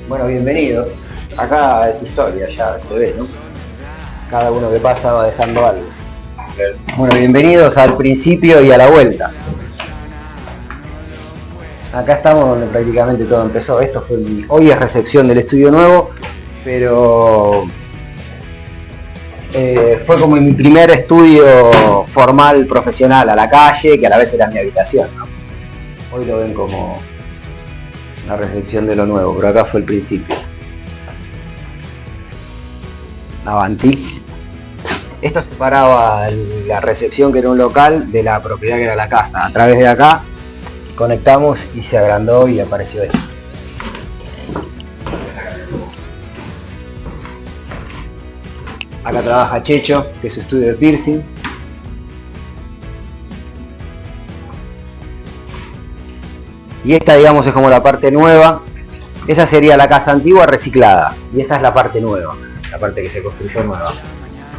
Bueno, bienvenidos. Acá es historia, ya se ve, ¿no? Cada uno que pasa va dejando algo. Bueno, bienvenidos al principio y a la vuelta. Acá estamos donde prácticamente todo empezó. Hoy es recepción del estudio nuevo, pero fue como mi primer estudio formal, profesional, a la calle, que a la vez era mi habitación, ¿no? Hoy lo ven como la recepción de lo nuevo, pero acá fue el principio. Avanti. Esto separaba la recepción, que era un local, de la propiedad, que era la casa. A través de acá conectamos y se agrandó y apareció esto. Acá trabaja Checho, que es su estudio de piercing. Y esta, digamos, es como la parte nueva. Esa sería la casa antigua reciclada. Y esta es la parte nueva, la parte que se construyó nueva.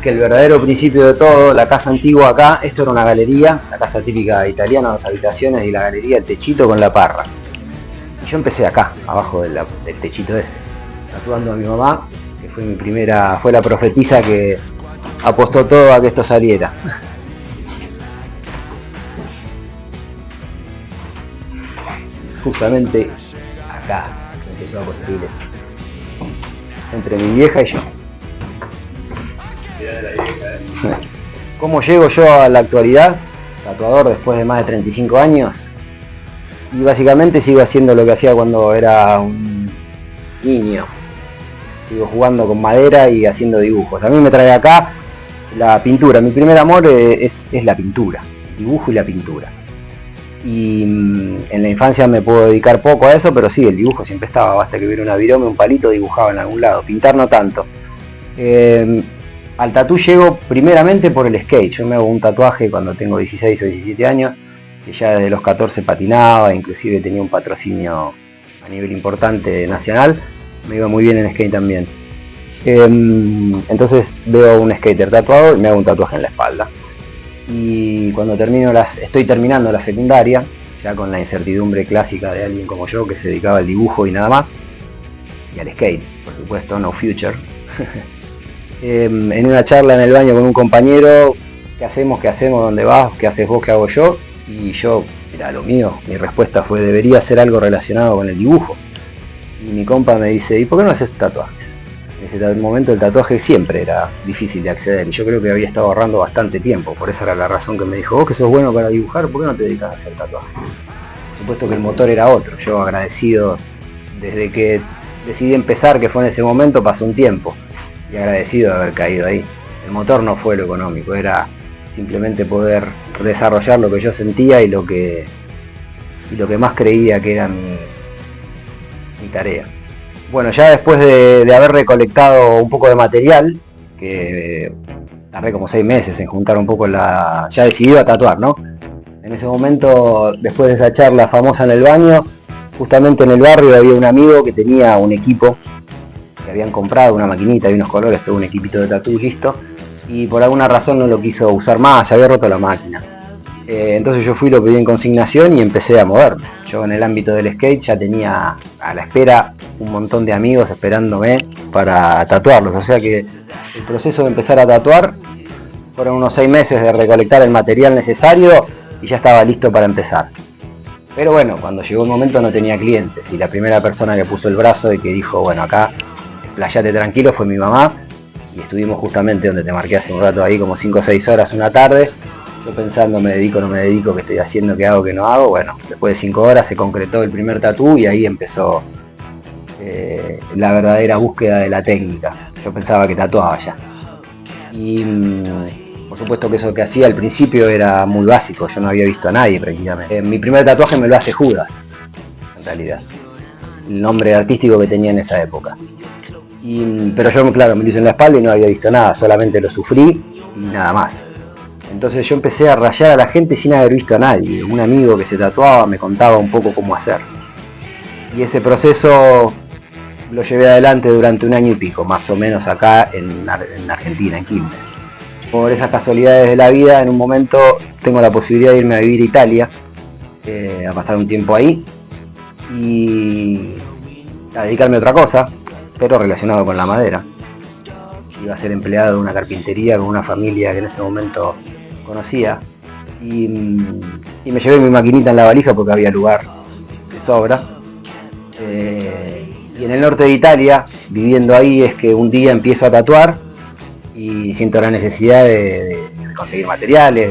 Que el verdadero principio de todo, la casa antigua acá, esto era una galería, la casa típica italiana, 2 habitaciones y la galería, el techito con la parra. Y yo empecé acá, abajo del techito ese, tatuando a mi mamá, que fue la profetisa que apostó todo a que esto saliera. Justamente acá se empezó a construir eso, entre mi vieja y yo. ¿Cómo llego yo a la actualidad? Tatuador después de más de 35 años. Y básicamente sigo haciendo lo que hacía cuando era un niño. Sigo jugando con madera y haciendo dibujos. A mí me trae acá la pintura. Mi primer amor es la pintura, el dibujo y la pintura. Y en la infancia me puedo dedicar poco a eso, pero sí, el dibujo siempre estaba. Basta que hubiera una virome, un palito, dibujaba en algún lado. Pintar no tanto. Al tatú llego primeramente por el skate. Yo me hago un tatuaje cuando tengo 16 o 17 años, que ya desde los 14 patinaba, inclusive tenía un patrocinio a nivel importante nacional, me iba muy bien en skate también. Entonces veo un skater tatuado y me hago un tatuaje en la espalda. Y cuando estoy terminando la secundaria, ya con la incertidumbre clásica de alguien como yo que se dedicaba al dibujo y nada más, y al skate, por supuesto, no future. En una charla en el baño con un compañero, ¿qué hacemos? ¿Dónde vas? ¿Qué haces vos? ¿Qué hago yo? Y yo, era lo mío, mi respuesta fue: debería ser algo relacionado con el dibujo. Y mi compa me dice: ¿y por qué no haces tatuajes? En ese momento el tatuaje siempre era difícil de acceder y yo creo que había estado ahorrando bastante tiempo, por esa era la razón que me dijo: vos que sos bueno para dibujar, ¿por qué no te dedicas a hacer tatuajes? Por supuesto que el motor era otro, yo agradecido, desde que decidí empezar, que fue en ese momento, pasó un tiempo. Y agradecido de haber caído ahí. El motor no fue lo económico, era simplemente poder desarrollar lo que yo sentía y lo que más creía que era mi tarea. Bueno, ya después de haber recolectado un poco de material, que tardé como 6 meses en juntar un poco ya decidido a tatuar, ¿no? En ese momento, después de esa charla famosa en el baño, justamente en el barrio había un amigo que tenía un equipo, que habían comprado una maquinita y unos colores, todo un equipito de tatú listo, y por alguna razón no lo quiso usar más, se había roto la máquina. Entonces yo fui, lo pedí en consignación y empecé a moverme. Yo en el ámbito del skate ya tenía a la espera un montón de amigos esperándome para tatuarlos, o sea que el proceso de empezar a tatuar fueron unos 6 meses de recolectar el material necesario y ya estaba listo para empezar. Pero bueno, cuando llegó el momento no tenía clientes y la primera persona que puso el brazo y que dijo: bueno, acá playate tranquilo, fue mi mamá. Y estuvimos justamente donde te marqué hace un rato, ahí como 5 o 6 horas una tarde, yo pensando: me dedico, no me dedico, qué estoy haciendo, qué hago, qué no hago. Bueno, después de 5 horas se concretó el primer tatú y ahí empezó la verdadera búsqueda de la técnica. Yo pensaba que tatuaba ya. Y por supuesto que eso que hacía al principio era muy básico, yo no había visto a nadie prácticamente. Mi primer tatuaje me lo hace Judas, en realidad, el nombre artístico que tenía en esa época. Pero yo, claro, me lo hice en la espalda y no había visto nada, solamente lo sufrí y nada más. Entonces yo empecé a rayar a la gente sin haber visto a nadie. Un amigo que se tatuaba me contaba un poco cómo hacer. Y ese proceso lo llevé adelante durante 1 año y pico, más o menos acá en Argentina, en Quilmes. Por esas casualidades de la vida, en un momento tengo la posibilidad de irme a vivir a Italia, a pasar un tiempo ahí. Y a dedicarme a otra cosa, pero relacionado con la madera. Iba a ser empleado de una carpintería con una familia que en ese momento conocía. Y me llevé mi maquinita en la valija porque había lugar de sobra. Y en el norte de Italia, viviendo ahí, es que un día empiezo a tatuar y siento la necesidad de conseguir materiales.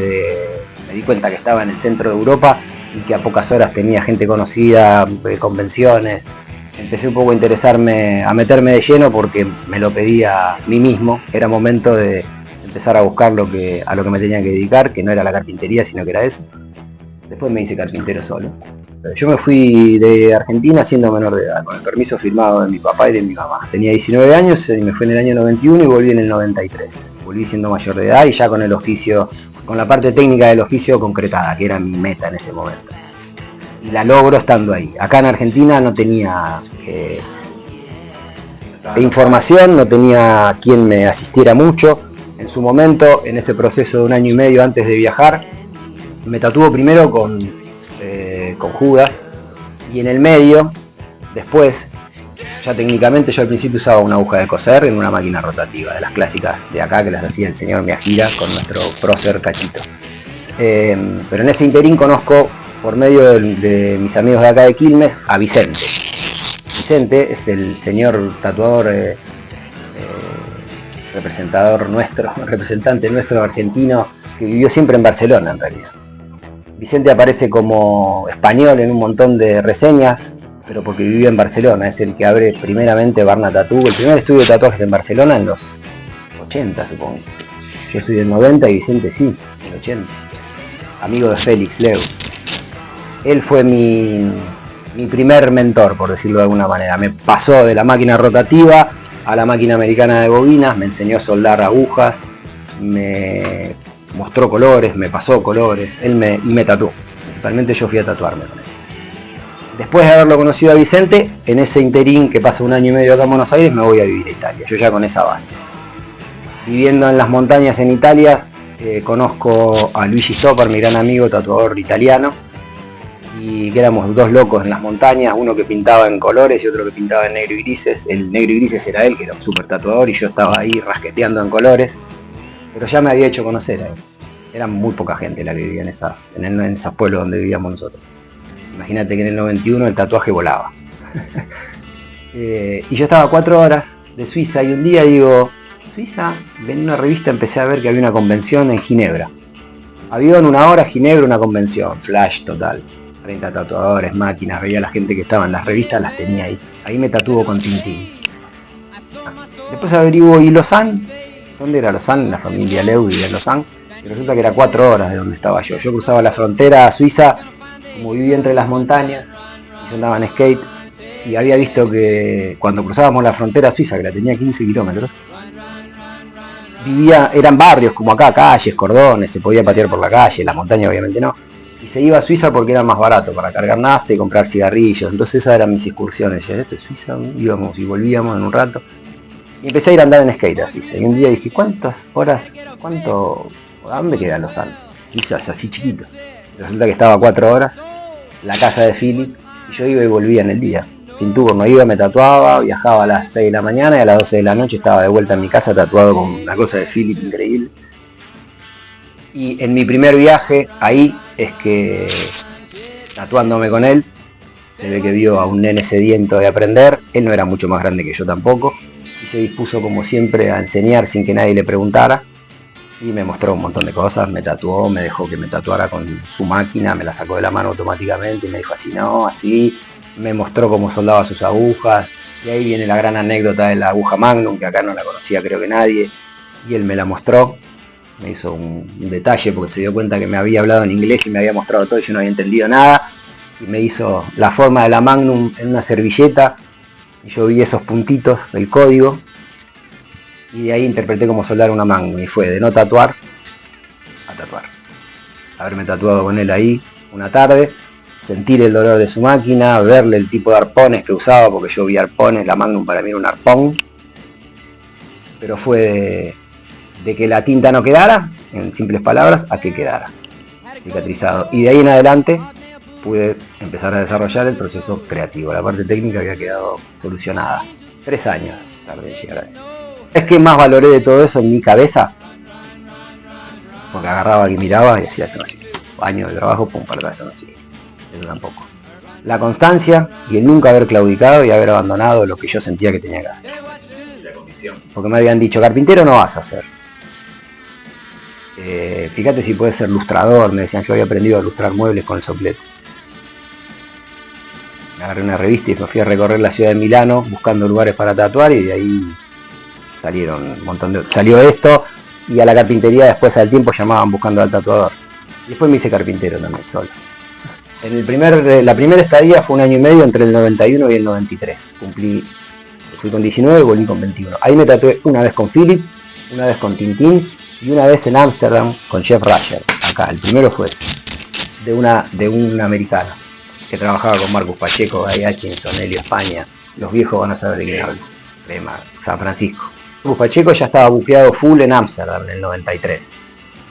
Me di cuenta que estaba en el centro de Europa y que a pocas horas tenía gente conocida, convenciones. Empecé un poco a interesarme, a meterme de lleno porque me lo pedía a mí mismo. Era momento de empezar a buscar a lo que me tenía que dedicar, que no era la carpintería, sino que era eso. Después me hice carpintero solo. Pero yo me fui de Argentina siendo menor de edad, con el permiso firmado de mi papá y de mi mamá. Tenía 19 años y me fui en el año 91 y volví en el 93. Volví siendo mayor de edad y ya con el oficio, con la parte técnica del oficio concretada, que era mi meta en ese momento. Y la logro estando ahí. Acá en Argentina no tenía información, no tenía quien me asistiera mucho. En su momento, en ese proceso de 1 año y medio antes de viajar, me tatuó primero con Judas, y en el medio, después, ya técnicamente yo al principio usaba una aguja de coser en una máquina rotativa, de las clásicas de acá que las hacía el señor Miyajira con nuestro prócer Cachito. Pero en ese interín conozco, por medio de mis amigos de acá de Quilmes, a Vicente. Vicente es el señor tatuador, representante nuestro argentino, que vivió siempre en Barcelona en realidad. Vicente aparece como español en un montón de reseñas, pero porque vivió en Barcelona. Es el que abre primeramente Barna Tattoo, el primer estudio de tatuajes en Barcelona en los 80, supongo. Yo soy del 90 y Vicente sí, del 80. Amigo de Félix Leu. Él fue mi primer mentor, por decirlo de alguna manera. Me pasó de la máquina rotativa a la máquina americana de bobinas, me enseñó a soldar agujas, me mostró colores, me pasó colores, y me tatuó. Principalmente yo fui a tatuarme con él. Después de haberlo conocido a Vicente, en ese interín que pasa 1 año y medio acá en Buenos Aires, me voy a vivir a Italia, yo ya con esa base. Viviendo en las montañas en Italia, conozco a Luigi Stoppar, mi gran amigo tatuador italiano, y que éramos 2 locos en las montañas, uno que pintaba en colores y otro que pintaba en negro y grises. El negro y grises era él, que era un súper tatuador, y yo estaba ahí rasqueteando en colores. Pero ya me había hecho conocer a él. Era muy poca gente la que vivía en esos pueblos donde vivíamos nosotros. Imagínate que en el 91 el tatuaje volaba. Y yo estaba a 4 horas de Suiza y un día digo, Suiza, ven una revista, empecé a ver que había una convención en Ginebra. Avión, 1 hora, Ginebra, una convención, flash total. 30 tatuadores, máquinas, veía a la gente que estaba en las revistas, las tenía ahí. Ahí me tatuó con Tintín. Después averiguo, ¿y Lausanne? ¿Dónde era Lausanne? La familia Leu vivía en Lausanne. Y resulta que era 4 horas de donde estaba yo. Yo cruzaba la frontera a Suiza, como vivía entre las montañas, y yo andaba en skate, y había visto que cuando cruzábamos la frontera a Suiza, que la tenía 15 kilómetros, eran barrios como acá, calles, cordones, se podía patear por la calle, la montaña obviamente no. Y se iba a Suiza porque era más barato para cargar nafta y comprar cigarrillos. Entonces esas eran mis excursiones. Esto es Suiza, íbamos y volvíamos en un rato. Y empecé a ir a andar en skate a Suiza. Y un día dije, ¿cuántas horas? ¿A dónde queda Lausanne? Suiza es así chiquito. Resulta que estaba a 4 horas, la casa de Philip, y yo iba y volvía en el día. Sin turno, iba, me tatuaba, viajaba a las 6 de la mañana y a las 12 de la noche estaba de vuelta en mi casa tatuado con una cosa de Philip increíble. Y en mi primer viaje ahí es que, tatuándome con él, se ve que vio a un nene sediento de aprender. Él no era mucho más grande que yo tampoco, y se dispuso como siempre a enseñar sin que nadie le preguntara, y me mostró un montón de cosas, me tatuó, me dejó que me tatuara con su máquina, me la sacó de la mano automáticamente y me dijo así no, así, me mostró cómo soldaba sus agujas, y ahí viene la gran anécdota de la aguja Magnum, que acá no la conocía creo que nadie, y él me la mostró. Me hizo un detalle porque se dio cuenta que me había hablado en inglés y me había mostrado todo y yo no había entendido nada. Y me hizo la forma de la Magnum en una servilleta. Y yo vi esos puntitos, el código. Y de ahí interpreté cómo soldar una Magnum. Y fue de no tatuar a tatuar. Haberme tatuado con él ahí una tarde. Sentir el dolor de su máquina. Verle el tipo de arpones que usaba. Porque yo vi arpones. La Magnum para mí era un arpón. Pero fue de que la tinta no quedara, en simples palabras, a que quedara cicatrizado. Y de ahí en adelante pude empezar a desarrollar el proceso creativo. La parte técnica había quedado solucionada. 3 años tardé en llegar a eso. Es que más valoré de todo eso en mi cabeza, porque agarraba y miraba y decía, esto no sirve. Año de trabajo, pum, para acá, esto no sirve. Eso tampoco. La constancia y el nunca haber claudicado y haber abandonado lo que yo sentía que tenía que hacer. La convicción. Porque me habían dicho, carpintero no vas a ser. Fíjate si puedes ser lustrador, me decían, yo había aprendido a lustrar muebles con el soplete. Me agarré una revista y me fui a recorrer la ciudad de Milano buscando lugares para tatuar y de ahí salieron un montón de... Salió esto y a la carpintería después al tiempo llamaban buscando al tatuador. Y después me hice carpintero también, solo. La primera estadía fue 1 año y medio entre el 91 y el 93. Fui con 19 y volví con 21. Ahí me tatué una vez con Philip, una vez con Tintín y una vez en Ámsterdam con Jeff Rasher. Acá, el primero fue ese, de un americano que trabajaba con Marcus Pacheco, Guy Hutchinson, Helio España. Los viejos van a saber de qué hablo. Crema, San Francisco. Marcus Pacheco ya estaba buqueado full en Ámsterdam en el 93.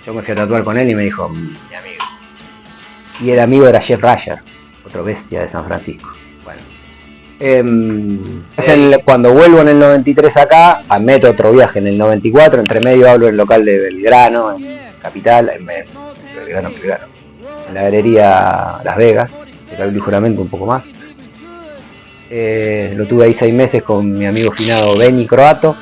Yo me fui a tatuar con él y me dijo, mi amigo. Y el amigo era Jeff Rasher, otro bestia de San Francisco. Bueno. Cuando vuelvo en el 93 acá, meto otro viaje en el 94, entre medio hablo en el local de Belgrano, en Capital, en la galería Las Vegas, de cable y juramento un poco más. Lo tuve ahí 6 meses con mi amigo finado Benny Croato,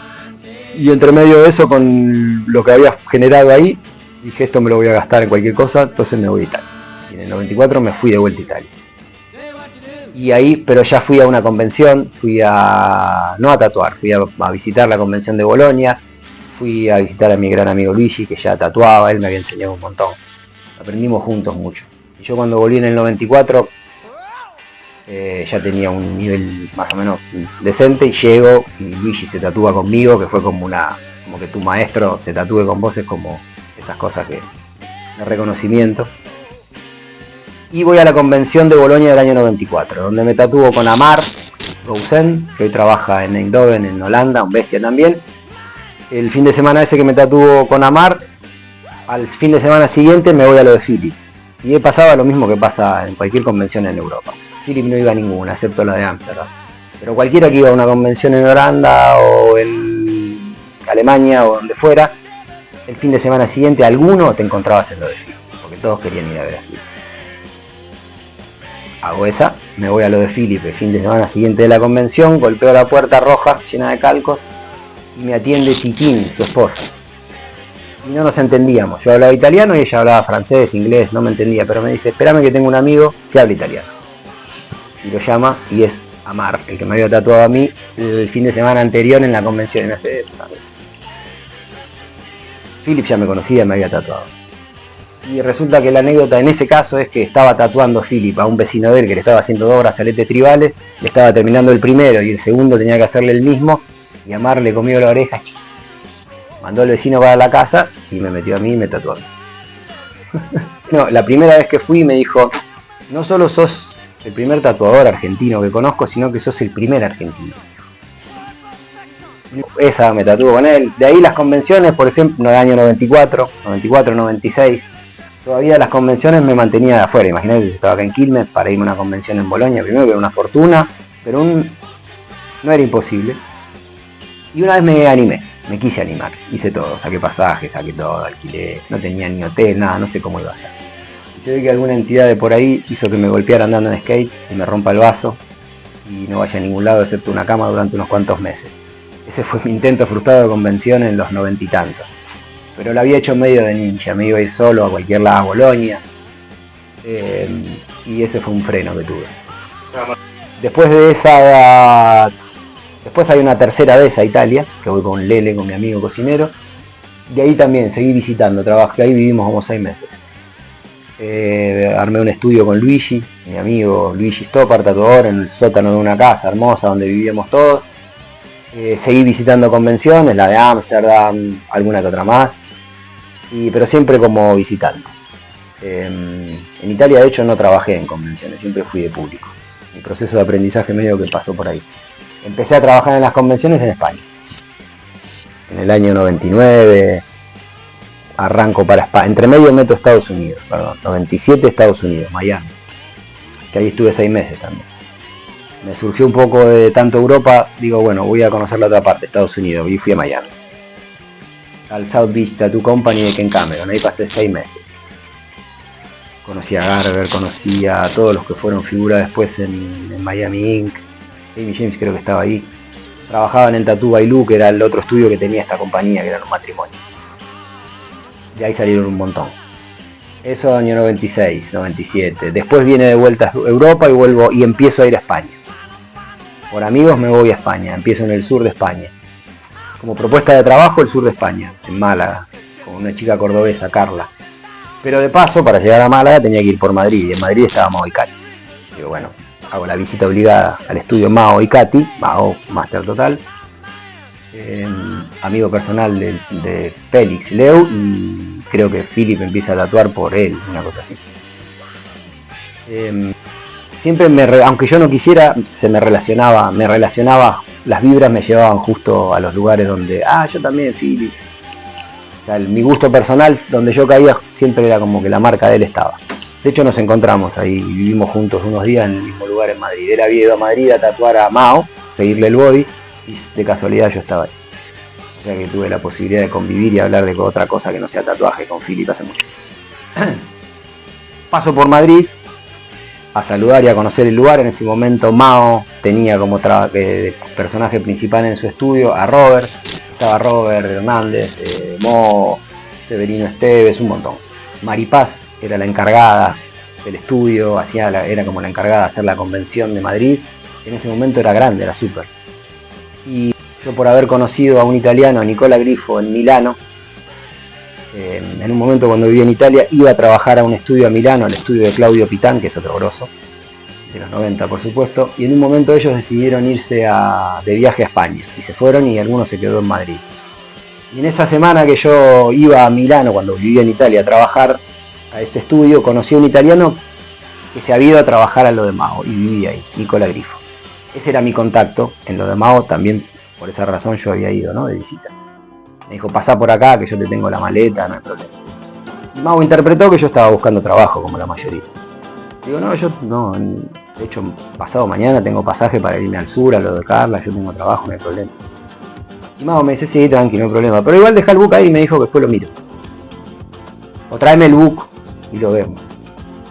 y entre medio de eso, con lo que había generado ahí, dije esto me lo voy a gastar en cualquier cosa, entonces me voy a Italia. Y en el 94 me fui de vuelta a Italia. Y ahí, pero ya fui a una convención, no a tatuar, fui a visitar la convención de Bolonia, fui a visitar a mi gran amigo Luigi, que ya tatuaba, él me había enseñado un montón. Aprendimos juntos mucho. Y yo cuando volví en el 94, ya tenía un nivel más o menos decente, y llego, y Luigi se tatúa conmigo, que fue como que tu maestro se tatúe con vos, es como esas cosas de reconocimiento. Y voy a la convención de Bolonia del año 94, donde me tatúo con Amar Rousen, que hoy trabaja en Eindhoven, en Holanda, un bestia también. El fin de semana ese que me tatúo con Amar, al fin de semana siguiente me voy a lo de Philip. Y pasaba lo mismo que pasa en cualquier convención en Europa. Philip no iba a ninguna, excepto la de Ámsterdam. Pero cualquiera que iba a una convención en Holanda o en Alemania o donde fuera, el fin de semana siguiente alguno te encontrabas en lo de Philip, porque todos querían ir a ver a Philip. Hago esa, me voy a lo de Philip el fin de semana siguiente de la convención, golpeo la puerta roja llena de calcos y me atiende Titín, su esposa. Y no nos entendíamos, yo hablaba italiano y ella hablaba francés, inglés, no me entendía, pero me dice, espérame que tengo un amigo que habla italiano. Y lo llama y es Amar, el que me había tatuado a mí el fin de semana anterior en la convención. Philip ya me conocía, me había tatuado. Y resulta que la anécdota en ese caso es que estaba tatuando Philip a un vecino de él que le estaba haciendo 2 brazaletes tribales, le estaba terminando el primero y el segundo tenía que hacerle el mismo, y Amar le comió la oreja, mandó al vecino para la casa y me metió a mí y me tatuó a mí. No, la primera vez que fui me dijo, no solo sos el primer tatuador argentino que conozco, sino que sos el primer argentino. Esa me tatuó con él. De ahí las convenciones, por ejemplo, en el año 94, 96, todavía las convenciones me mantenía de afuera. Imagínate, yo estaba acá en Quilmes para irme a una convención en Bolonia, primero que era una fortuna, pero no era imposible. Y una vez me animé, me quise animar, hice todo, saqué pasajes, saqué todo, alquilé, no tenía ni hotel, nada, no sé cómo iba a ser. Y se ve que alguna entidad de por ahí hizo que me golpeara andando en skate y me rompa el vaso y no vaya a ningún lado excepto una cama durante unos cuantos meses. Ese fue mi intento frustrado de convención en los 90 y tantos. Pero lo había hecho medio de ninja, me iba a ir solo a cualquier lado, a Bolonia. Y ese fue un freno que tuve. Después de esa... Después hay una tercera vez a Italia, que voy con Lele, con mi amigo cocinero. De ahí también seguí visitando, trabajé, ahí vivimos como 6 meses. Armé un estudio con Luigi, mi amigo Luigi Stoppard, tatuador, en el sótano de una casa hermosa donde vivíamos todos. Seguí visitando convenciones, la de Ámsterdam, alguna que otra más, pero siempre como visitante. En Italia de hecho no trabajé en convenciones, siempre fui de público. Mi proceso de aprendizaje medio que pasó por ahí. Empecé a trabajar en las convenciones en España. En el año 99 arranco para España, entre medio meto Estados Unidos, perdón, 97 Estados Unidos, Miami. que ahí estuve 6 meses también. Me surgió un poco de tanto Europa, digo, bueno, voy a conocer la otra parte, Estados Unidos, y fui a Miami. Al South Beach Tattoo Company de Ken Cameron, ahí pasé 6 meses. Conocí a Garber, conocí a todos los que fueron figuras después en Miami Inc. Amy James creo que estaba ahí. Trabajaban en Tattoo Bailu, que era el otro estudio que tenía esta compañía, que era un matrimonio. De ahí salieron un montón. Eso año 96, 97. Después viene de vuelta a Europa y vuelvo y empiezo a ir a España. Por amigos me voy a España, empiezo en el sur de España. Como propuesta de trabajo, el sur de España, en Málaga, con una chica cordobesa, Carla. Pero de paso, para llegar a Málaga tenía que ir por Madrid, y en Madrid estaba Mao y Katy. Digo, bueno, hago la visita obligada al estudio Mao y Katy, Mao, Master Total, amigo personal de Félix Leu, y creo que Philip empieza a tatuar por él, una cosa así. Siempre aunque yo no quisiera, me relacionaba, las vibras me llevaban justo a los lugares donde, yo también, Philip. O sea, mi gusto personal, donde yo caía, siempre era como que la marca de él estaba. De hecho nos encontramos ahí, vivimos juntos unos días en el mismo lugar en Madrid. Él había ido a Madrid a tatuar a Mao, seguirle el body, y de casualidad yo estaba ahí. O sea que tuve la posibilidad de convivir y hablar de otra cosa que no sea tatuaje con Philip hace mucho. Paso por Madrid a saludar y a conocer el lugar. En ese momento Mao tenía como personaje principal en su estudio a Robert. Estaba Robert Hernández, Mo, Severino Esteves, un montón. Maripaz era la encargada del estudio, era como la encargada de hacer la convención de Madrid. En ese momento era grande, era súper. Y yo, por haber conocido a un italiano, a Nicola Grifo, en Milano, en un momento cuando vivía en Italia, iba a trabajar a un estudio a Milano, al estudio de Claudio Pitán, que es otro grosso, de los 90 por supuesto, y en un momento ellos decidieron irse de viaje a España, y se fueron y algunos se quedó en Madrid. Y en esa semana que yo iba a Milano, cuando vivía en Italia, a trabajar a este estudio, conocí a un italiano que se había ido a trabajar a lo de Mao, y vivía ahí, Nicola Grifo. Ese era mi contacto en lo de Mao, también por esa razón yo había ido, ¿no?, de visita. Me dijo, pasá por acá, que yo te tengo la maleta, no hay problema. Y Mao interpretó que yo estaba buscando trabajo, como la mayoría. Digo, no, yo no, de hecho, pasado mañana tengo pasaje para irme al sur, a lo de Carla, yo tengo trabajo, no hay problema. Y Mao me dice, sí, tranqui, no hay problema. Pero igual deja el book ahí y me dijo que después lo miro. O tráeme el book y lo vemos.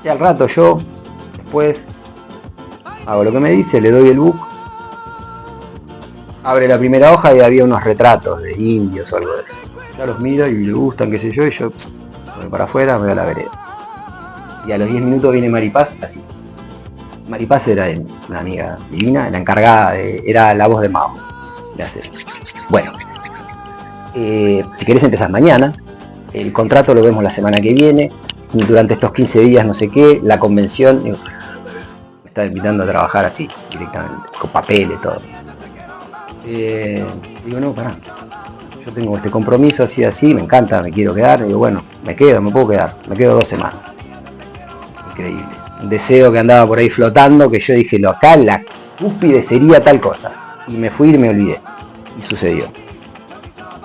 Y al rato yo, después, hago lo que me dice, le doy el book. Abre la primera hoja y había unos retratos de indios o algo de eso. Ya los miro y le gustan, qué sé yo, y yo voy para afuera, me voy a la vereda. Y a los 10 minutos viene Maripaz, así. Maripaz era una amiga divina, la encargada, era la voz de Mao. Gracias. Bueno, si querés empezar mañana, el contrato lo vemos la semana que viene, durante estos 15 días no sé qué, la convención, me está invitando a trabajar así, directamente, con papeles, todo. Digo, no, pará, yo tengo este compromiso así, me encanta, me quiero quedar. Digo, bueno, me puedo quedar, me quedo 2 semanas. Increíble. Un deseo que andaba por ahí flotando, que yo dije, acá la cúspide sería tal cosa. Y me fui y me olvidé. Y sucedió.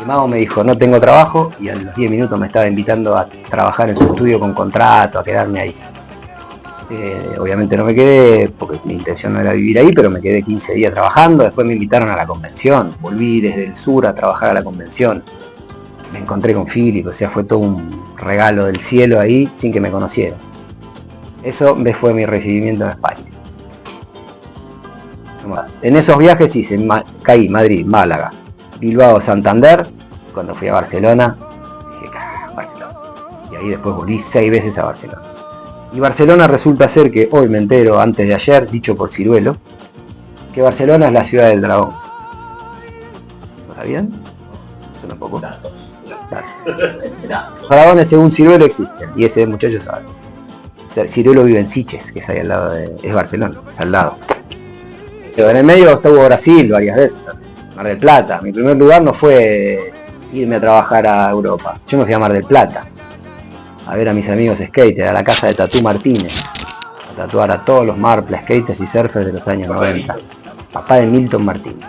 Y Mao me dijo, no tengo trabajo, y a los 10 minutos me estaba invitando a trabajar en su estudio con contrato, a quedarme ahí. Obviamente no me quedé, porque mi intención no era vivir ahí, pero me quedé 15 días trabajando. Después me invitaron a la convención, volví desde el sur a trabajar a la convención. Me encontré con Philip, o sea, fue todo un regalo del cielo ahí, sin que me conociera. Eso fue mi recibimiento en España. En esos viajes hice, caí Madrid, Málaga, Bilbao, Santander. Cuando fui a Barcelona, dije, Barcelona. Y ahí después volví 6 veces a Barcelona. Y Barcelona resulta ser que hoy me entero, antes de ayer, dicho por Ciruelo, que Barcelona es la ciudad del dragón. ¿Lo sabían? Yo tampoco. Datos. Los dragones según Ciruelo existen, y ese muchacho sabe. Ciruelo vive en Sitges, que es ahí al lado es Barcelona, es al lado. Pero en el medio estuvo Brasil varias veces, Mar del Plata. Mi primer lugar no fue irme a trabajar a Europa, yo me fui a Mar del Plata a ver a mis amigos skaters, a la casa de Tatú Martínez, a tatuar a todos los Marpla skaters y surfers de los años 90. Papá de Milton Martínez,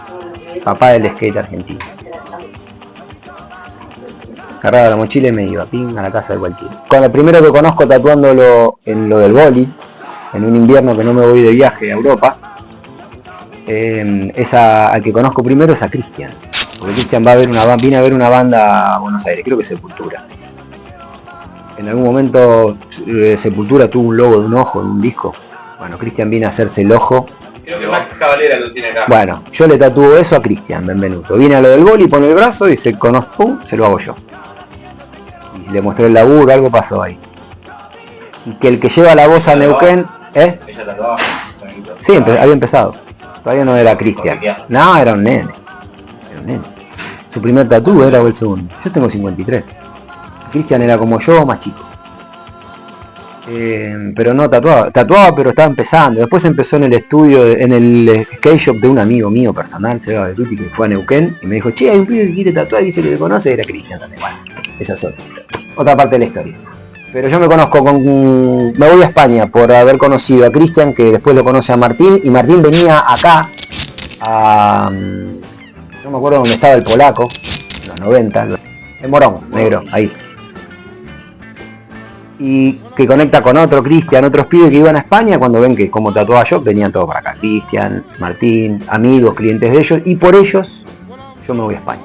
papá del skate argentino. Agarraba la mochila y me iba a la casa de cualquiera. Con el primero que conozco tatuándolo en lo del boli, en un invierno que no me voy de viaje a Europa, al que conozco primero es a Cristian. Porque Cristian viene a ver una banda a Buenos Aires, creo que Sepultura. En algún momento Sepultura tuvo un logo de un ojo en un disco. Bueno, Cristian viene a hacerse el ojo. Creo que Max Cavalera lo tiene acá. Bueno, yo le tatúo eso a Cristian Benvenuto. Viene a lo del boli, pone el brazo y se lo hago yo. Y le mostré el laburo, algo pasó ahí. Y que el que lleva la voz a Neuquén... ¿Ella tatuaba? Sí, había empezado. Todavía no era Cristian. No, era un nene. Su primer tatú era el segundo. Yo tengo 53. Cristian era como yo, más chico. Pero no tatuaba pero estaba empezando. Después empezó en el estudio, en el skate shop de un amigo mío personal, Seba de Tuti, que fue a Neuquén y me dijo, che, hay un pibe que quiere tatuar y dice que te conoce, era Cristian también. Bueno, esa es otra parte de la historia. Pero yo me voy a España por haber conocido a Cristian, que después lo conoce a Martín, y Martín venía acá no me acuerdo dónde estaba el polaco, en los 90, en Morón, negro, ahí. Y que conecta con otro Cristian, otros pibes que iban a España, cuando ven que como tatuaba yo, venían todos para acá. Cristian, Martín, amigos, clientes de ellos, y por ellos yo me voy a España.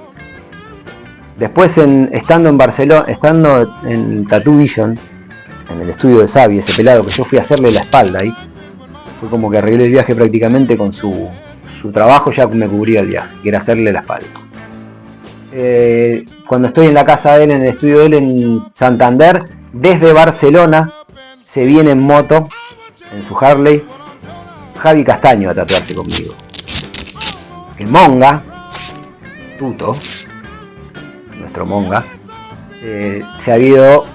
Después estando en Barcelona, estando en Tattoo Vision, en el estudio de Xavi, ese pelado que yo fui a hacerle la espalda ahí, fue como que arreglé el viaje prácticamente con su trabajo, ya me cubría el viaje, que era hacerle la espalda. Cuando estoy en la casa de él, en el estudio de él en Santander, desde Barcelona se viene en moto, en su Harley, Javi Castaño a tatuarse conmigo. El Monga, Tuto, nuestro Monga, se había ido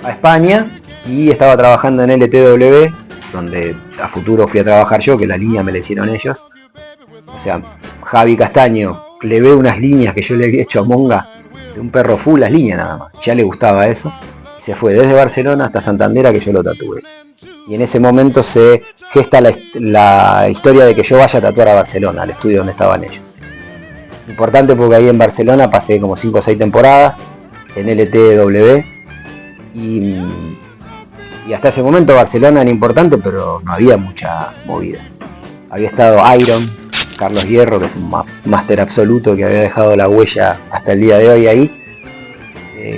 a España y estaba trabajando en LTW, donde a futuro fui a trabajar yo, que la línea me la hicieron ellos. O sea, Javi Castaño le ve unas líneas que yo le había hecho a Monga, de un perro full, las líneas nada más. Ya le gustaba eso. Y se fue desde Barcelona hasta Santander a que yo lo tatué. Y en ese momento se gesta la historia de que yo vaya a tatuar a Barcelona, al estudio donde estaban ellos. Importante porque ahí en Barcelona pasé como 5 o 6 temporadas en LTW. Y hasta ese momento Barcelona era importante, pero no había mucha movida. Había estado Iron, Carlos Hierro, que es un máster absoluto que había dejado la huella hasta el día de hoy ahí.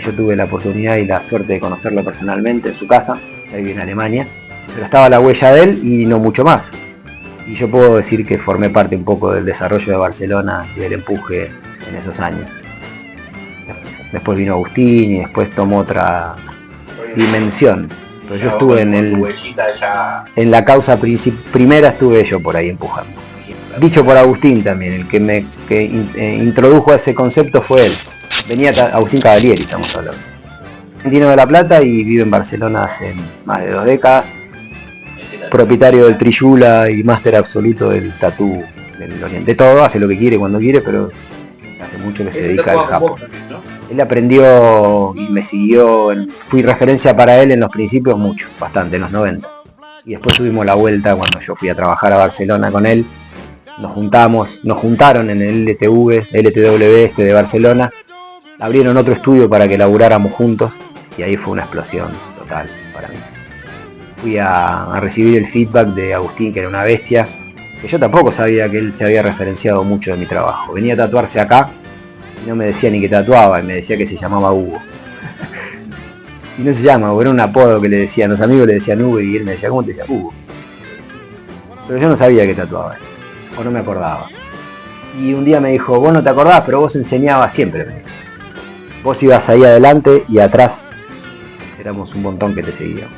Yo tuve la oportunidad y la suerte de conocerlo personalmente en su casa, ahí vive en Alemania, pero estaba la huella de él y no mucho más. Y yo puedo decir que formé parte un poco del desarrollo de Barcelona y del empuje en esos años. Después vino Agustín y después tomó otra dimensión. Pero yo estuve en la causa primera, estuve yo por ahí empujando. Dicho por Agustín también, el que introdujo ese concepto fue él. Venía Agustín Cavalieri, estamos hablando. Argentino de La Plata y vive en Barcelona hace más de 2 décadas. Propietario del Triyula y máster absoluto del tatú del Oriente. De todo, hace lo que quiere cuando quiere, pero hace mucho que se dedica al Japón. Él aprendió y me siguió, fui referencia para él en los principios mucho, bastante, en los 90. Y después tuvimos la vuelta cuando yo fui a trabajar a Barcelona con él. Nos juntaron en el LTW de Barcelona. Abrieron otro estudio para que laburáramos juntos y ahí fue una explosión total para mí. Fui a recibir el feedback de Agustín, que era una bestia, que yo tampoco sabía que él se había referenciado mucho de mi trabajo. Venía a tatuarse acá y no me decía ni que tatuaba, y me decía que se llamaba Hugo. Y no se llama, era un apodo que le decían, los amigos le decían Hugo y él me decía, ¿cómo te llamas? Hugo. Pero yo no sabía que tatuaba, o no me acordaba. Y un día me dijo, vos no te acordás, pero vos enseñabas siempre, me dice. Vos ibas ahí adelante y atrás éramos un montón que te seguíamos.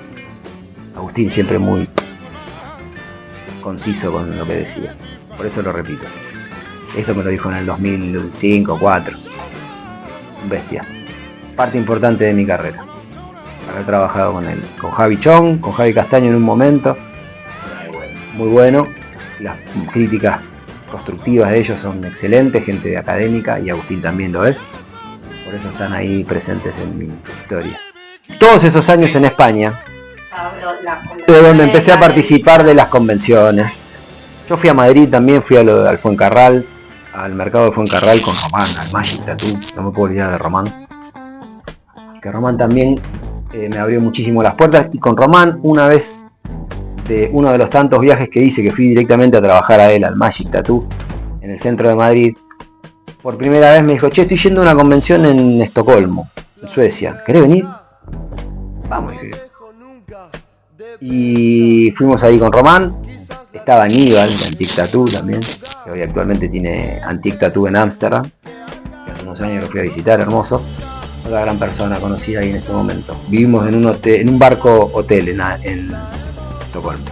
Agustín siempre muy conciso con lo que decía, por eso lo repito. Esto me lo dijo en el 2005 2004. Bestia. Parte importante de mi carrera. Haber trabajado con él, con Javi Chong, con Javi Castaño en un momento. Muy bueno. Las críticas constructivas de ellos son excelentes, gente académica, y Agustín también lo es. Por eso están ahí presentes en mi historia. Todos esos años en España, de donde empecé a participar de las convenciones. Yo fui a Madrid también, fui al Fuencarral, al mercado de Fuencarral con Román, al Magic Tattoo, no me puedo olvidar de Román. Que Román también me abrió muchísimo las puertas, y con Román una vez uno de los tantos viajes que hice, que fui directamente a trabajar a él, al Magic Tattoo, en el centro de Madrid, por primera vez me dijo, che, estoy yendo a una convención en Estocolmo, en Suecia, ¿querés venir? Vamos, dije. Y fuimos ahí con Román, estaba Aníbal de Antique Tattoo también, que hoy actualmente tiene Antique Tattoo en Ámsterdam, que hace unos años lo fui a visitar, hermoso. Otra gran persona conocida ahí en ese momento. Vivimos en un barco hotel en Estocolmo.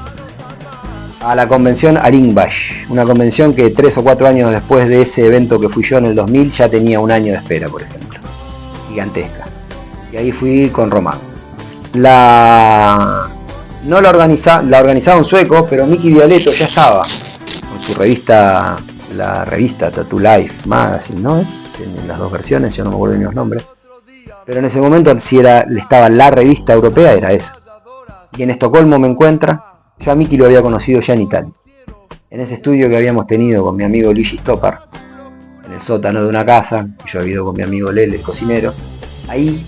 A la convención Aringbash, una convención que 3 o 4 años después de ese evento que fui yo en el 2000 ya tenía un año de espera, por ejemplo. Gigantesca. Y ahí fui con Román. La organizaba un sueco, pero Miki Violetto ya estaba con su revista, la revista Tattoo Life Magazine, ¿no es? En las dos versiones, yo no me acuerdo ni los nombres. Pero en ese momento, si estaba la revista europea, era esa. Y en Estocolmo me encuentra. Yo a Miki lo había conocido ya en Italia. En ese estudio que habíamos tenido con mi amigo Luigi Stoppar, en el sótano de una casa, yo había ido con mi amigo Lele, el cocinero. Ahí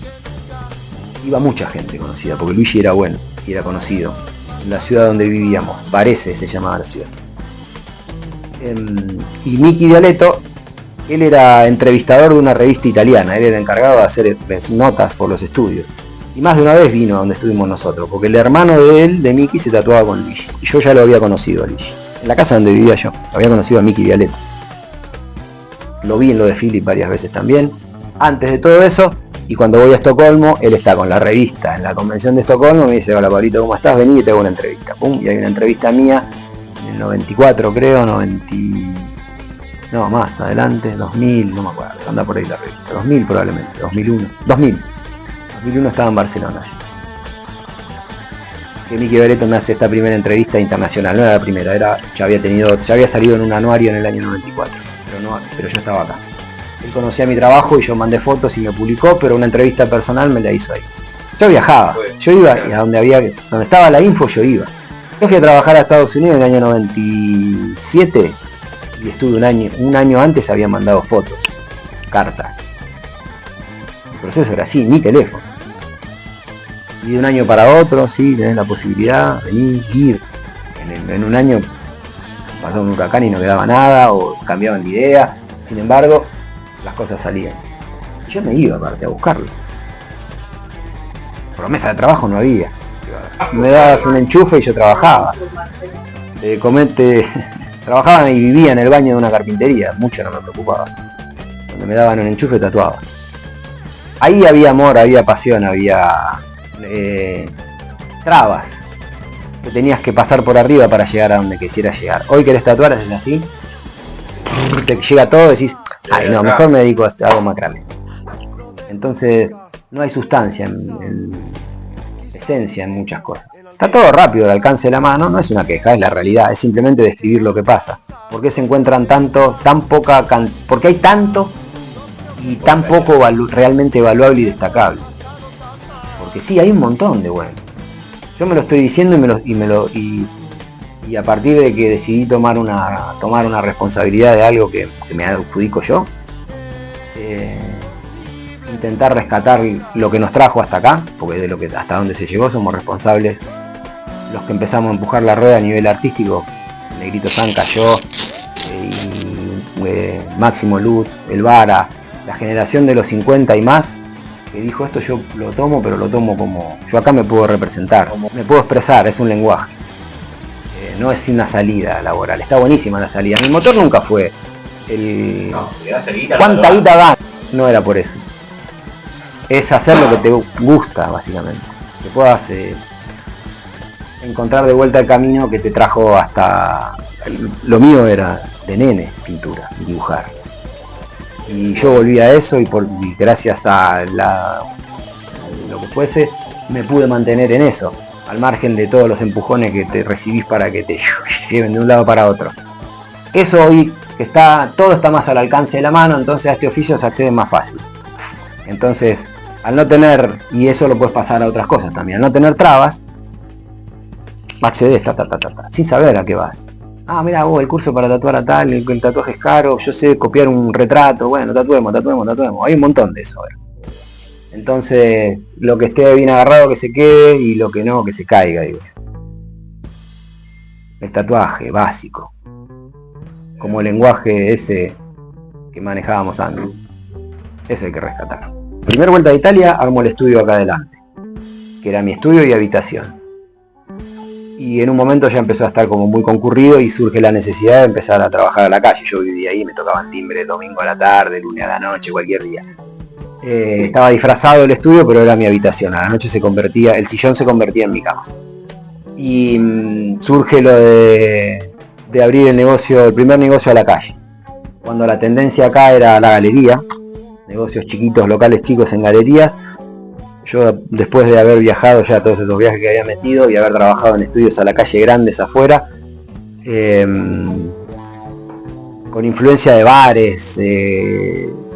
iba mucha gente conocida, porque Luigi era bueno y era conocido. En la ciudad donde vivíamos, Varese se llamaba la ciudad. Y Miki Violetto, él era entrevistador de una revista italiana, él era encargado de hacer notas por los estudios. Y más de una vez vino a donde estuvimos nosotros, porque el hermano de él, de Miki, se tatuaba con Luigi. Y yo ya lo había conocido a Luigi. En la casa donde vivía yo, había conocido a Miki Violetto. Lo vi en lo de Philip varias veces también. Antes de todo eso, y cuando voy a Estocolmo, él está con la revista en la convención de Estocolmo, me dice, hola Pablito, ¿cómo estás? Vení y te hago una entrevista. Pum, y hay una entrevista mía, en el 94 creo, 90... No, más adelante, 2000, no me acuerdo, anda por ahí la revista, 2000 probablemente, 2001, 2001 estaba en Barcelona. Que Miki Violetto me hace esta primera entrevista internacional, no era la primera, ya había salido en un anuario en el año 94, pero yo estaba acá. Él conocía mi trabajo y yo mandé fotos y me publicó, pero una entrevista personal me la hizo ahí. Yo viajaba, yo iba a donde estaba la info, yo iba. Yo fui a trabajar a Estados Unidos en el año 97 y estuve un año antes había mandado fotos, cartas. El proceso era así, ni teléfono. Y de un año para otro, sí, tenés la posibilidad, venir, ir. En un año pasó un huracán y no quedaba nada, o cambiaban de idea. Sin embargo, las cosas salían. Y yo me iba aparte a buscarlo. Promesa de trabajo no había. Me dabas un enchufe y yo trabajaba. Trabajaba y vivía en el baño de una carpintería, mucho no me preocupaba. Cuando me daban un enchufe tatuaba. Ahí había amor, había pasión, había trabas que tenías que pasar por arriba para llegar a donde quisieras llegar. Hoy querés tatuar, es así, te llega todo, decís, ay no, mejor me dedico a algo macramé. Entonces no hay sustancia en esencia en muchas cosas. Está todo rápido al alcance de la mano, no es una queja, es la realidad, es simplemente describir lo que pasa. ¿Por qué se encuentran porque hay tanto y tan poco realmente evaluable y destacable? Porque sí, hay un montón de bueno. Yo me lo estoy diciendo y a partir de que decidí tomar una responsabilidad de algo que me adjudico yo, intentar rescatar lo que nos trajo hasta acá, porque hasta donde se llegó somos responsables los que empezamos a empujar la rueda a nivel artístico. Negrito Zanca, yo, Máximo Lutz, el Vara, la generación de los 50 y más, que dijo esto yo lo tomo, pero lo tomo como, yo acá me puedo representar, me puedo expresar, es un lenguaje. No es una salida laboral, está buenísima la salida. Mi motor nunca fue ¿cuánta guita gana? No era por eso. Es hacer lo que te gusta, básicamente. Que puedas encontrar de vuelta el camino que te trajo hasta... Lo mío era de nene, pintura, dibujar. Y yo volví a eso y gracias a lo que fuese, me pude mantener en eso. Al margen de todos los empujones que te recibís para que te lleven de un lado para otro. Eso hoy que todo está más al alcance de la mano, entonces a este oficio se accede más fácil. Entonces, al no tener, y eso lo puedes pasar a otras cosas también, al no tener trabas, accedes sin saber a qué vas. Ah, mira vos, el curso para tatuar a tal, el tatuaje es caro, yo sé copiar un retrato, bueno, tatuemos. Hay un montón de eso ahora. Entonces, lo que esté bien agarrado que se quede y lo que no, que se caiga, digo. el tatuaje básico, como el lenguaje ese que manejábamos antes. Eso hay que rescatar. Primera vuelta de Italia, armo el estudio acá adelante, que era mi estudio y habitación. Y en un momento ya empezó a estar como muy concurrido y surge la necesidad de empezar a trabajar a la calle. Yo vivía ahí, me tocaban timbre domingo a la tarde, lunes a la noche, cualquier día. Estaba disfrazado el estudio, pero era mi habitación. A la noche el sillón se convertía en mi cama. Y surge lo de abrir el primer negocio a la calle. Cuando la tendencia acá era la galería, negocios chiquitos, locales chicos en galerías. Yo, después de haber viajado ya todos esos viajes que había metido y haber trabajado en estudios a la calle grandes afuera, con influencia de bares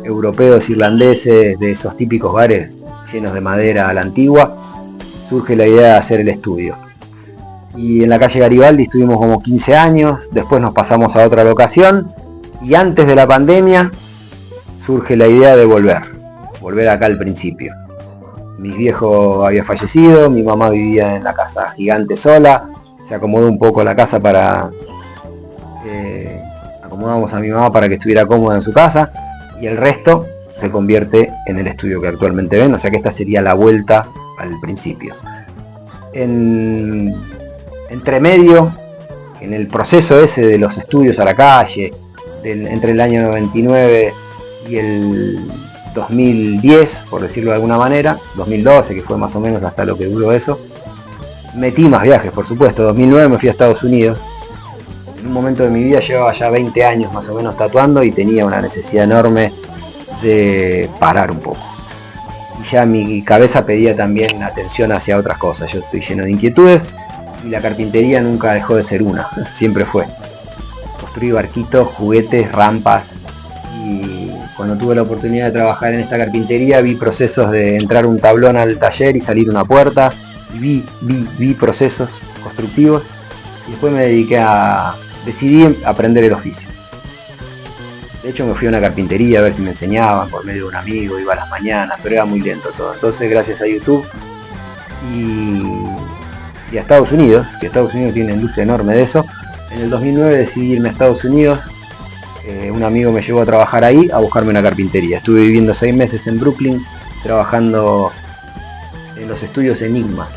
europeos, irlandeses, de esos típicos bares llenos de madera a la antigua, surge la idea de hacer el estudio. Y en la calle Garibaldi estuvimos como 15 años, después nos pasamos a otra locación y antes de la pandemia surge la idea de volver acá al principio. Mi viejo había fallecido, mi mamá vivía en la casa gigante sola, se acomodó un poco la casa acomodamos a mi mamá para que estuviera cómoda en su casa y el resto se convierte en el estudio que actualmente ven, o sea que esta sería la vuelta al principio. Entre medio, en el proceso ese de los estudios a la calle, entre el año 99 y el 2010, por decirlo de alguna manera, 2012, que fue más o menos hasta lo que duró eso, metí más viajes, por supuesto. 2009 me fui a Estados Unidos. En un momento de mi vida llevaba ya 20 años más o menos tatuando y tenía una necesidad enorme de parar un poco. Y ya mi cabeza pedía también atención hacia otras cosas. Yo estoy lleno de inquietudes y la carpintería nunca dejó de ser una, siempre fue. Construí barquitos, juguetes, rampas y cuando tuve la oportunidad de trabajar en esta carpintería vi procesos de entrar un tablón al taller y salir una puerta y vi procesos constructivos y después decidí aprender el oficio. De hecho me fui a una carpintería a ver si me enseñaban por medio de un amigo, iba a las mañanas, pero era muy lento todo. Entonces gracias a YouTube y a Estados Unidos, que Estados Unidos tiene una industria enorme de eso, en el 2009 decidí irme a Estados Unidos. Un amigo me llevó a trabajar ahí, a buscarme una carpintería. Estuve viviendo 6 meses en Brooklyn, trabajando en los estudios Enigma.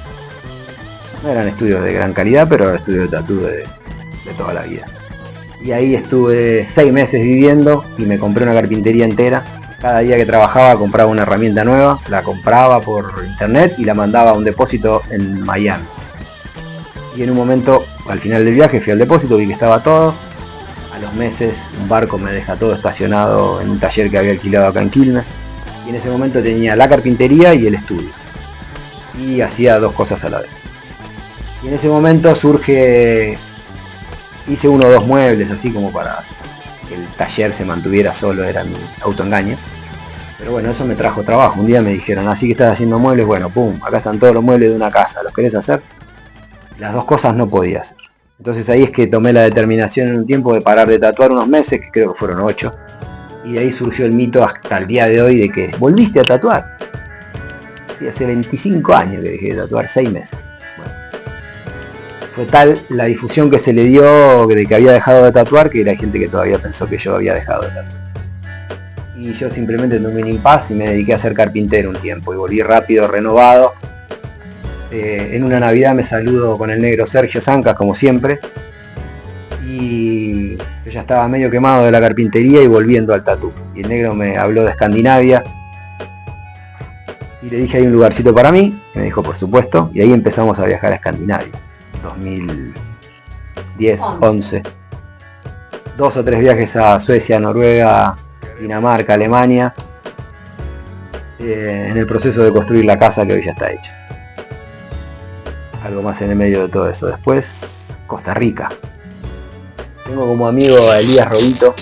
No eran estudios de gran calidad, pero eran estudios de tatú de toda la vida. Y ahí estuve 6 meses viviendo y me compré una carpintería entera. Cada día que trabajaba compraba una herramienta nueva, la compraba por internet y la mandaba a un depósito en Miami. Y en un momento, al final del viaje, fui al depósito, vi que estaba todo. A los meses un barco me deja todo estacionado en un taller que había alquilado acá en Quilmes y en ese momento tenía la carpintería y el estudio y hacía 2 cosas a la vez. Y en ese momento hice 1 o 2 muebles así como para que el taller se mantuviera solo, era mi autoengaño, pero bueno, eso me trajo trabajo. Un día me dijeron, así que estás haciendo muebles, bueno, pum, acá están todos los muebles de una casa, ¿los querés hacer? Las 2 cosas no podía hacer. Entonces ahí es que tomé la determinación en un tiempo de parar de tatuar unos meses, que creo que fueron 8. Y de ahí surgió el mito hasta el día de hoy de que volviste a tatuar. Sí, hace 25 años que dejé de tatuar, 6 meses. Bueno, fue tal la difusión que se le dio de que había dejado de tatuar que hay gente que todavía pensó que yo había dejado de tatuar. Y yo simplemente tomé un impasse y me dediqué a ser carpintero un tiempo y volví rápido, renovado. En una Navidad me saludo con el negro Sergio Zancas, como siempre, y yo ya estaba medio quemado de la carpintería y volviendo al tatú. Y el negro me habló de Escandinavia y le dije, hay un lugarcito para mí, y me dijo por supuesto, y ahí empezamos a viajar a Escandinavia, 2010, 11. 2 o 3 viajes a Suecia, Noruega, Dinamarca, Alemania, en el proceso de construir la casa que hoy ya está hecha. Algo más en el medio de todo eso. Después, Costa Rica. Tengo como amigo a Elías Robito,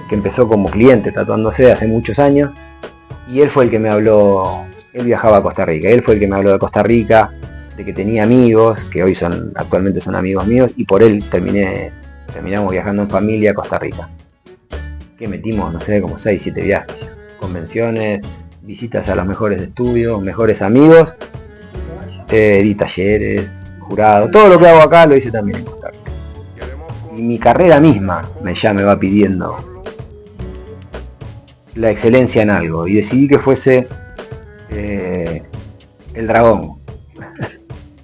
que empezó como cliente tatuándose hace muchos años, y él fue el que me habló, él viajaba a Costa Rica, él fue el que me habló de Costa Rica, de que tenía amigos, que hoy actualmente son amigos míos, y por él terminamos viajando en familia a Costa Rica. Que metimos, no sé, como 6, 7 viajes, convenciones, visitas a los mejores estudios, mejores amigos, di talleres, jurado. Todo lo que hago acá lo hice también en Costa Rica. Y mi carrera misma ya me va pidiendo la excelencia en algo. Y decidí que fuese el dragón.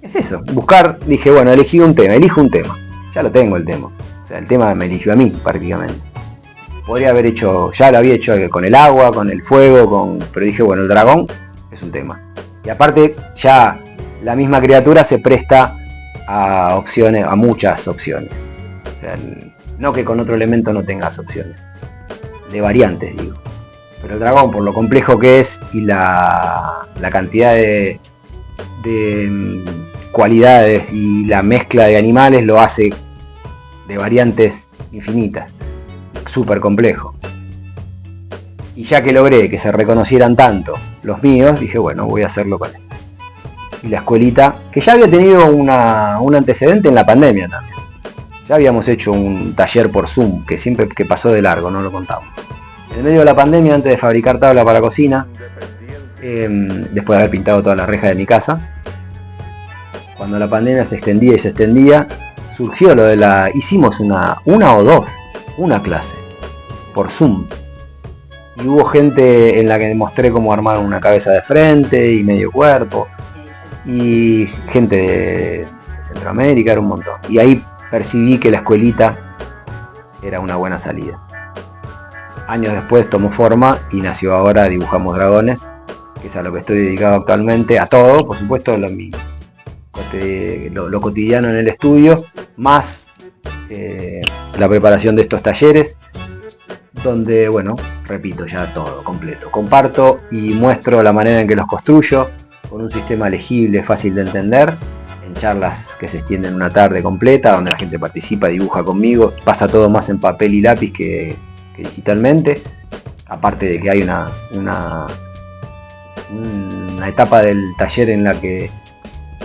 Es eso, buscar, dije, bueno, elijo un tema. Ya lo tengo el tema. O sea, el tema me eligió a mí prácticamente. Podría haber hecho, ya lo había hecho con el agua, con el fuego, pero dije, bueno, el dragón es un tema. Y aparte, ya la misma criatura se presta a opciones, a muchas opciones. O sea, no que con otro elemento no tengas opciones. De variantes, digo. Pero el dragón, por lo complejo que es y la cantidad de cualidades y la mezcla de animales, lo hace de variantes infinitas. Súper complejo. Y ya que logré que se reconocieran tanto los míos, dije, bueno, voy a hacerlo con este. Y la escuelita, que ya había tenido un antecedente en la pandemia también. Ya habíamos hecho un taller por Zoom, que siempre que pasó de largo, no lo contamos. En medio de la pandemia, antes de fabricar tabla para cocina, después de haber pintado todas las rejas de mi casa, cuando la pandemia se extendía, surgió lo de hicimos una clase por Zoom. Y hubo gente en la que mostré cómo armar una cabeza de frente y medio cuerpo. Y gente de Centroamérica, era un montón. Y ahí percibí que la escuelita era una buena salida. Años después tomó forma y nació ahora Dibujamos Dragones, que es a lo que estoy dedicado actualmente, a todo, por supuesto, lo cotidiano en el estudio, más la preparación de estos talleres, donde, bueno, repito, ya todo completo. Comparto y muestro la manera en que los construyo, con un sistema legible, fácil de entender, en charlas que se extienden una tarde completa, donde la gente participa, dibuja conmigo, pasa todo más en papel y lápiz que digitalmente, aparte de que hay una etapa del taller en la que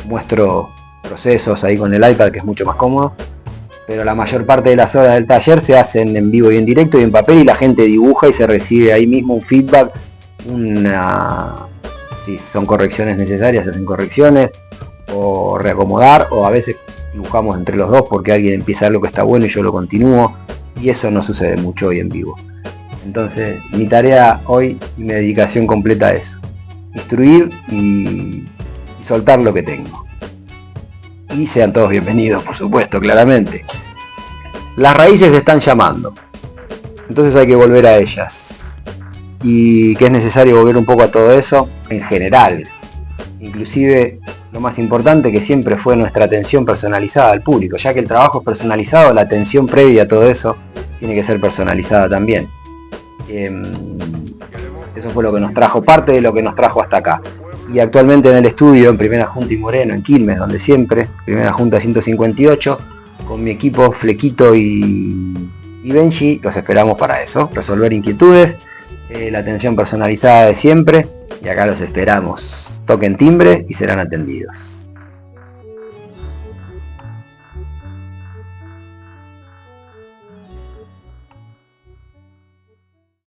muestro procesos ahí con el iPad, que es mucho más cómodo, pero la mayor parte de las horas del taller se hacen en vivo y en directo y en papel, y la gente dibuja y se recibe ahí mismo un feedback, si son correcciones necesarias se hacen correcciones, o reacomodar, o a veces dibujamos entre los dos porque alguien empieza algo que está bueno y yo lo continúo, y eso no sucede mucho hoy en vivo. Entonces mi tarea hoy y mi dedicación completa a eso, instruir y soltar lo que tengo. Y sean todos bienvenidos, por supuesto, claramente. Las raíces están llamando, entonces hay que volver a ellas. Y que es necesario volver un poco a todo eso en general. Inclusive lo más importante, que siempre fue nuestra atención personalizada al público, ya que el trabajo es personalizado, la atención previa a todo eso tiene que ser personalizada también. Eso fue lo que nos trajo, parte de lo que nos trajo hasta acá. Y actualmente en el estudio, en Primera Junta y Moreno, en Quilmes, donde siempre, Primera Junta 158, con mi equipo Flequito y Benji, los esperamos para eso, resolver inquietudes, la atención personalizada de siempre, y acá los esperamos. Toquen timbre y serán atendidos.